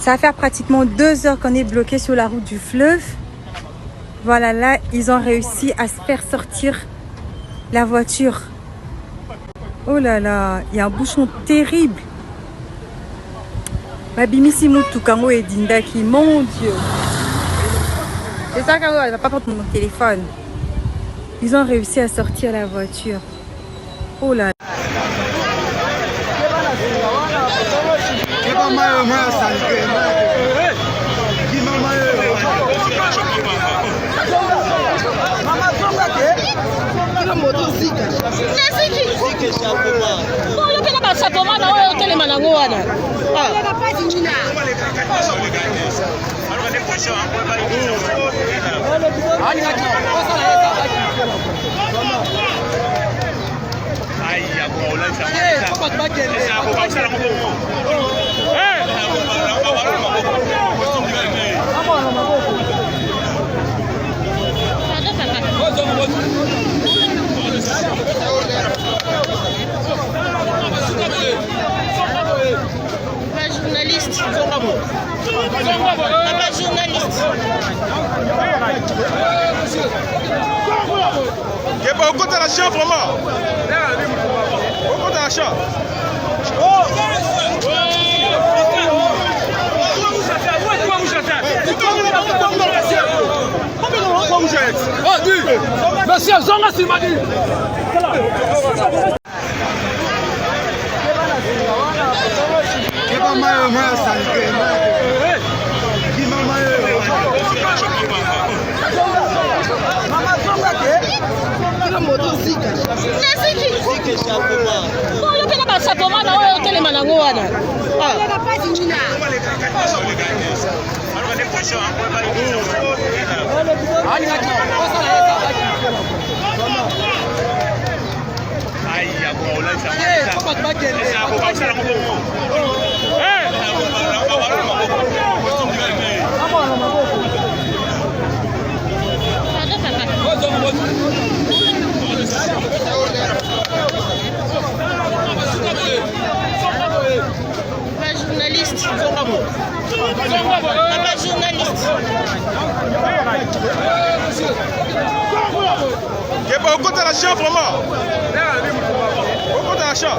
Ça va faire pratiquement 2 heures qu'on est bloqué sur la route du fleuve. Voilà, là, ils ont réussi à se faire sortir la voiture. Oh là là, il y a un bouchon terrible. Babimisi Mutukango et Dindaki, mon Dieu. C'est ça qu'elle ne va pas prendre mon téléphone. Ils ont réussi à sortir la voiture. Oh là là. Ma journaliste. Ma journaliste. Il pas au compte à l'achat vraiment. Au compte à l'achat. Merci à Zonga Simadi. Ma journaliste. Ma journaliste. Il pas au compte à l'achat vraiment. Au compte à l'achat.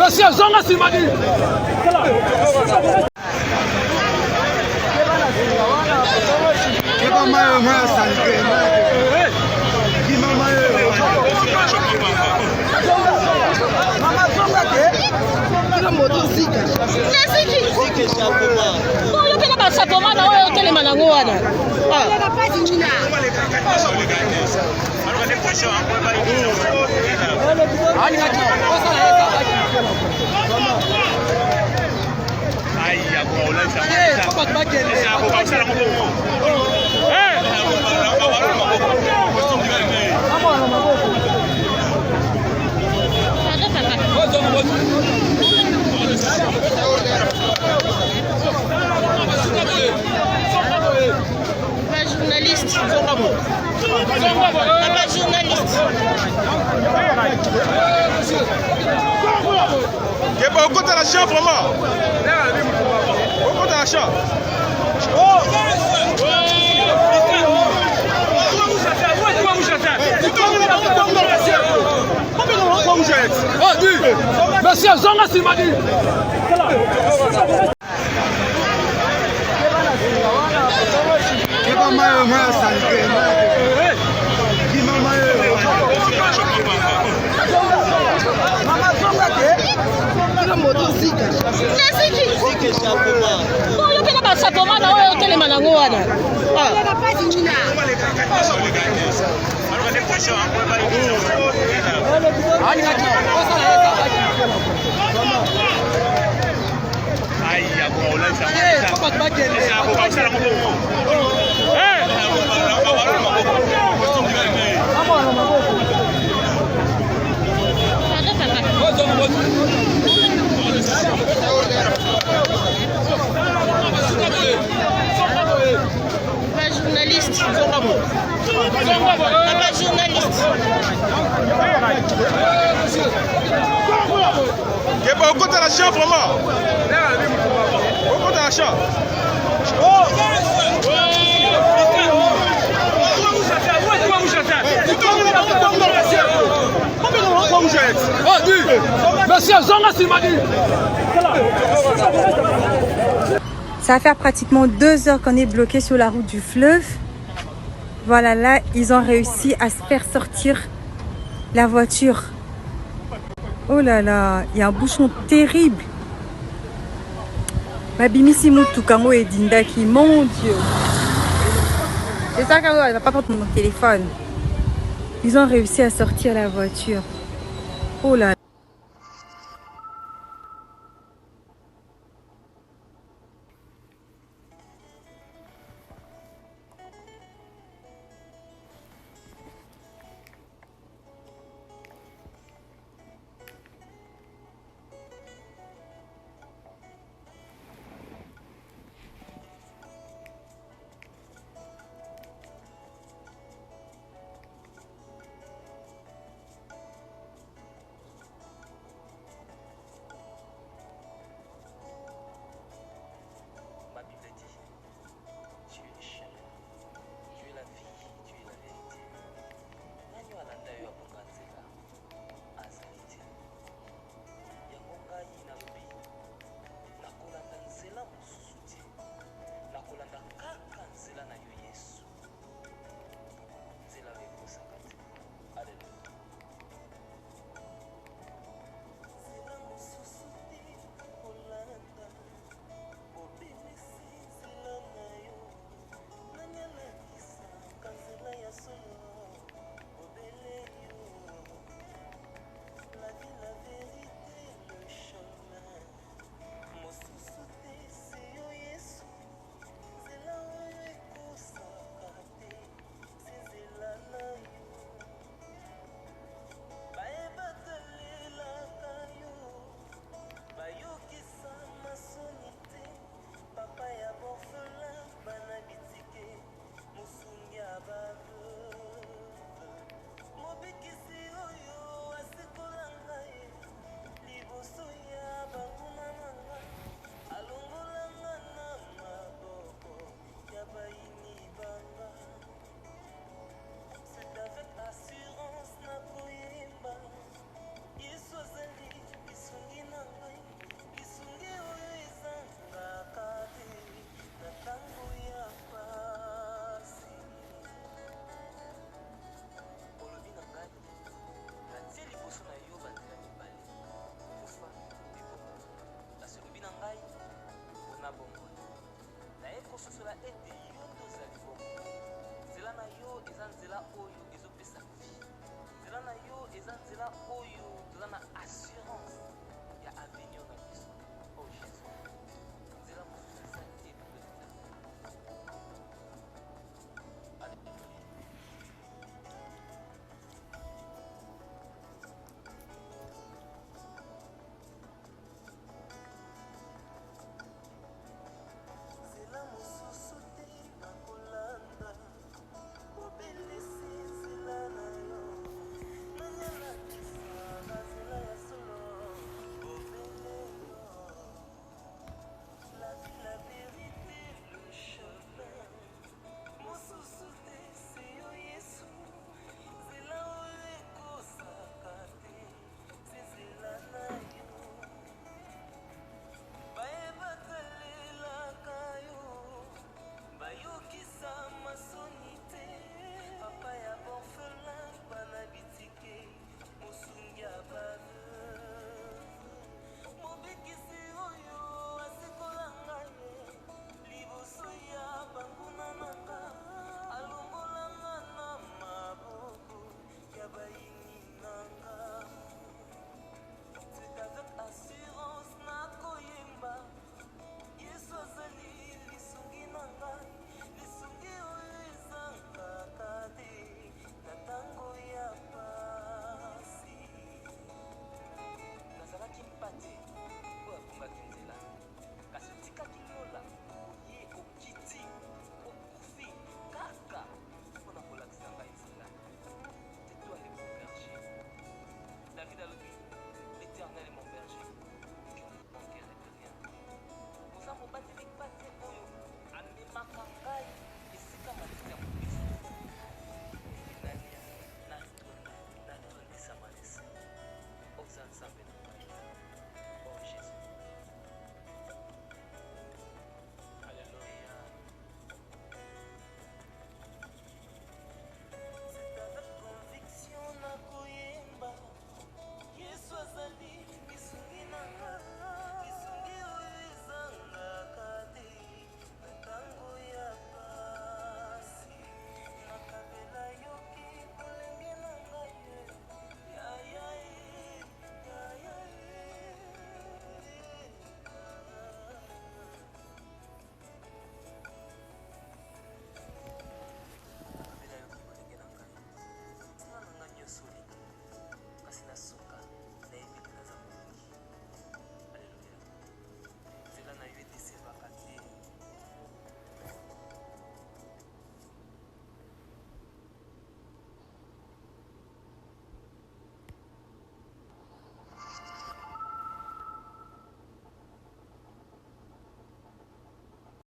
Merci à Zonga Simadi. Ma journaliste. Ma journaliste. Il pas au compte à l'achat vraiment. Au compte à l'achat. Merci à Zonga Simadi. Ma journaliste. l'argent vraiment. On compte l'argent. Ça va faire pratiquement 2 heures qu'on est bloqué sur la route du fleuve. Voilà, là, ils ont réussi à se faire sortir la voiture. Oh là là, il y a un bouchon terrible. Mabimisi Moutou Kango et Dindaki, mon Dieu. C'est ça, Kango, elle va pas prendre mon téléphone. Ils ont réussi à sortir la voiture. Oh là là. Nzela na yo eza nzela oyo toza na assurance